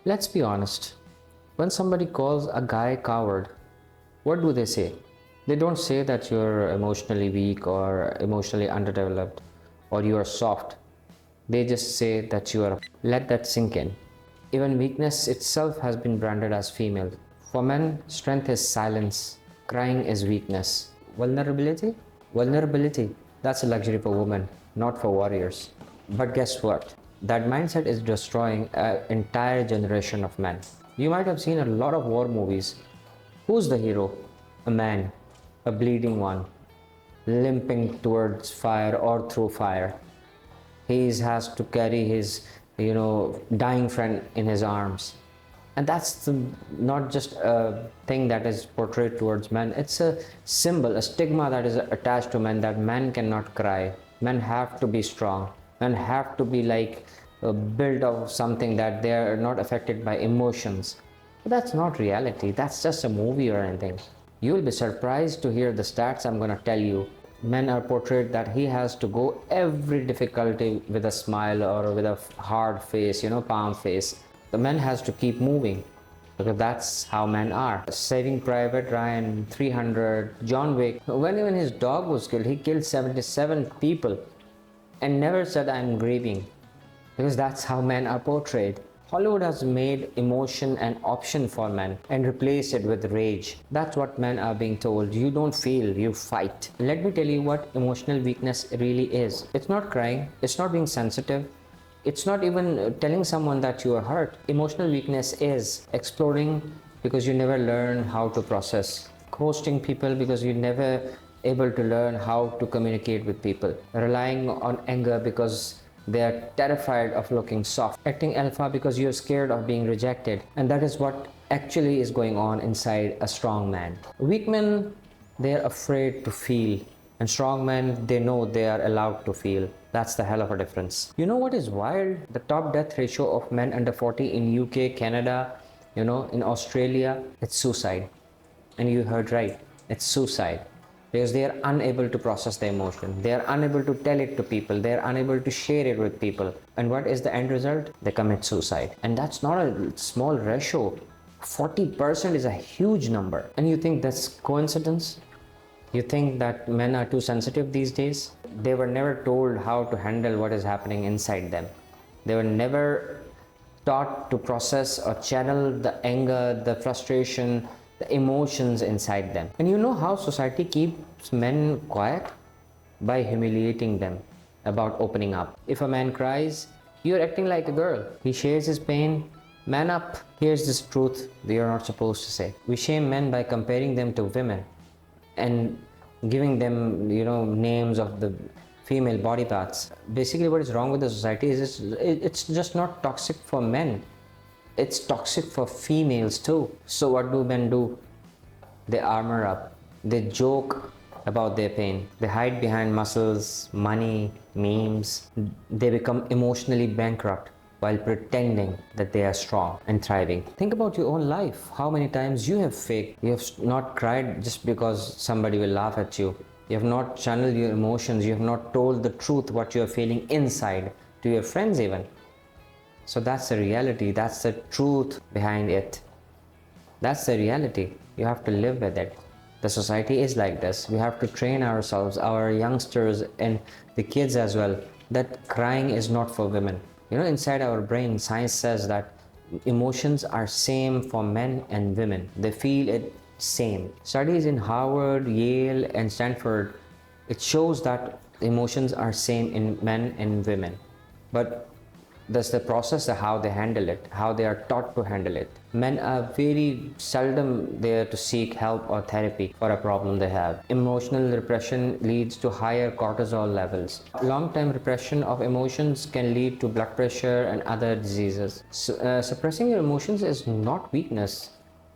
Let's be honest. When somebody calls a guy coward, what do they say? They don't say that you're emotionally weak or emotionally underdeveloped or you are soft. They just say that you are. Let that sink in. Even weakness itself has been branded as female. For men, strength is silence, crying is weakness. Vulnerability? Vulnerability, that's a luxury for women, not for warriors. But guess what? That mindset is destroying an entire generation of men. You might have seen a lot of war movies. Who's the hero? A man, a bleeding one, limping towards fire or through fire. He has to carry his, dying friend in his arms. And that's not just a thing that is portrayed towards men. It's a symbol, a stigma that is attached to men, that men cannot cry. Men have to be strong. Men have to be like built of something, that they are not affected by emotions. But that's not reality. That's just a movie or anything. You will be surprised to hear the stats I'm going to tell you. Men are portrayed that he has to go every difficulty with a smile or with a hard face, palm face. The man has to keep moving because that's how men are. Saving Private Ryan, 300, John Wick. When even his dog was killed, he killed 77 people and never said, I'm grieving, because that's how men are portrayed. Hollywood has made emotion an option for men and replaced it with rage. That's what men are being told. You don't feel, you fight. Let me tell you what emotional weakness really is. It's not crying, it's not being sensitive, it's not even telling someone that you are hurt. Emotional weakness is exploring because you never learn how to process, ghosting people because you never able to learn how to communicate with people, relying on anger because they are terrified of looking soft, acting alpha because you're scared of being rejected. And that is what actually is going on inside a strong man. Weak men, they're afraid to feel, and strong men, they know they are allowed to feel. That's the hell of a difference. You know what is wild? The top death ratio of men under 40 in UK, Canada, in Australia, it's suicide. And you heard right, it's suicide. Because they are unable to process the emotion. They are unable to tell it to people. They are unable to share it with people. And what is the end result? They commit suicide. And that's not a small ratio. 40% is a huge number. And you think that's coincidence? You think that men are too sensitive these days? They were never told how to handle what is happening inside them. They were never taught to process or channel the anger, the frustration, the emotions inside them. And you know how society keeps men quiet? By humiliating them about opening up. If a man cries, you're acting like a girl. He shares his pain, man up. Here's this truth that you're not supposed to say. We shame men by comparing them to women and giving them, names of the female body parts. Basically, what is wrong with the society is it's just not toxic for men. It's toxic for females too. So what do men do? They armor up. They joke about their pain. They hide behind muscles, money, memes. They become emotionally bankrupt while pretending that they are strong and thriving. Think about your own life. How many times you have faked? You have not cried just because somebody will laugh at you. You have not channeled your emotions. You have not told the truth, what you are feeling inside, to your friends even. So that's the reality. That's the truth behind it. That's the reality. You have to live with it. The society is like this. We have to train ourselves, our youngsters and the kids as well, that crying is not for women. Inside our brain, science says that emotions are same for men and women. They feel it same. Studies in Harvard, Yale and Stanford, it shows that emotions are same in men and women. But that's the process of how they handle it, how they are taught to handle it. Men are very seldom there to seek help or therapy for a problem they have. Emotional repression leads to higher cortisol levels. Long-term repression of emotions can lead to blood pressure and other diseases. Suppressing your emotions is not weakness.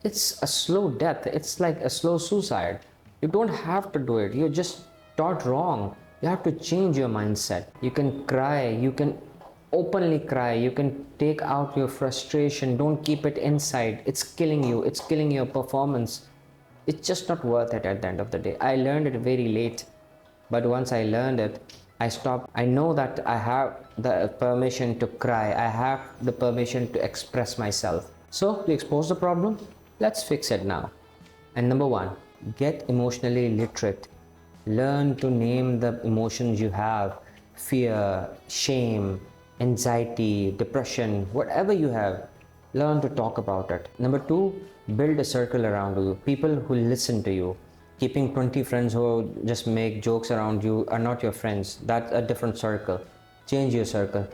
It's a slow death. It's like a slow suicide. You don't have to do it. You're just taught wrong. You have to change your mindset. You can cry. You can openly cry. You can take out your frustration. Don't keep it inside. It's killing you. It's killing your performance. It's just not worth it at the end of the day. I learned it very late, but once I learned it, I stopped. I know that I have the permission to cry. I have the permission to express myself. So we expose the problem. Let's fix it now. And number one, get emotionally literate. Learn to name the emotions you have: fear, shame, anxiety, depression, whatever you have. Learn to talk about it. Number two, build a circle around you. People who listen to you. Keeping 20 friends who just make jokes around you are not your friends. That's a different circle. Change your circle.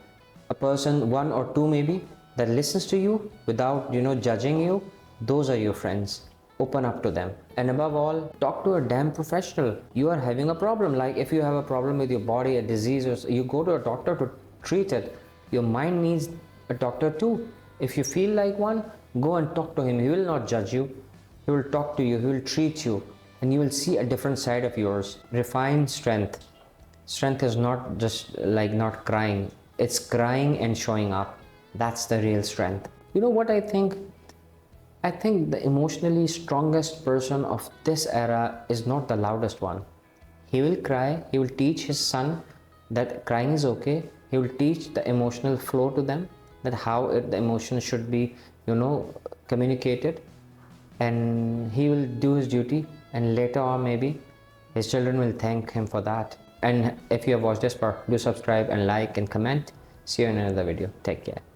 A person, one or two maybe, that listens to you without, judging you, those are your friends. Open up to them. And above all, talk to a damn professional. You are having a problem. Like if you have a problem with your body, a disease, or you go to a doctor to treat it. Your mind needs a doctor too. If you feel like one, go and talk to him. He will not judge you. He will talk to you. He will treat you. And you will see a different side of yours. Refine strength. Strength is not just like not crying. It's crying and showing up. That's the real strength. You know what I think? I think the emotionally strongest person of this era is not the loudest one. He will cry. He will teach his son that crying is okay. He will teach the emotional flow to them, that how the emotion should be, communicated. And he will do his duty. And later on, maybe his children will thank him for that. And if you have watched this part, do subscribe and like and comment. See you in another video. Take care.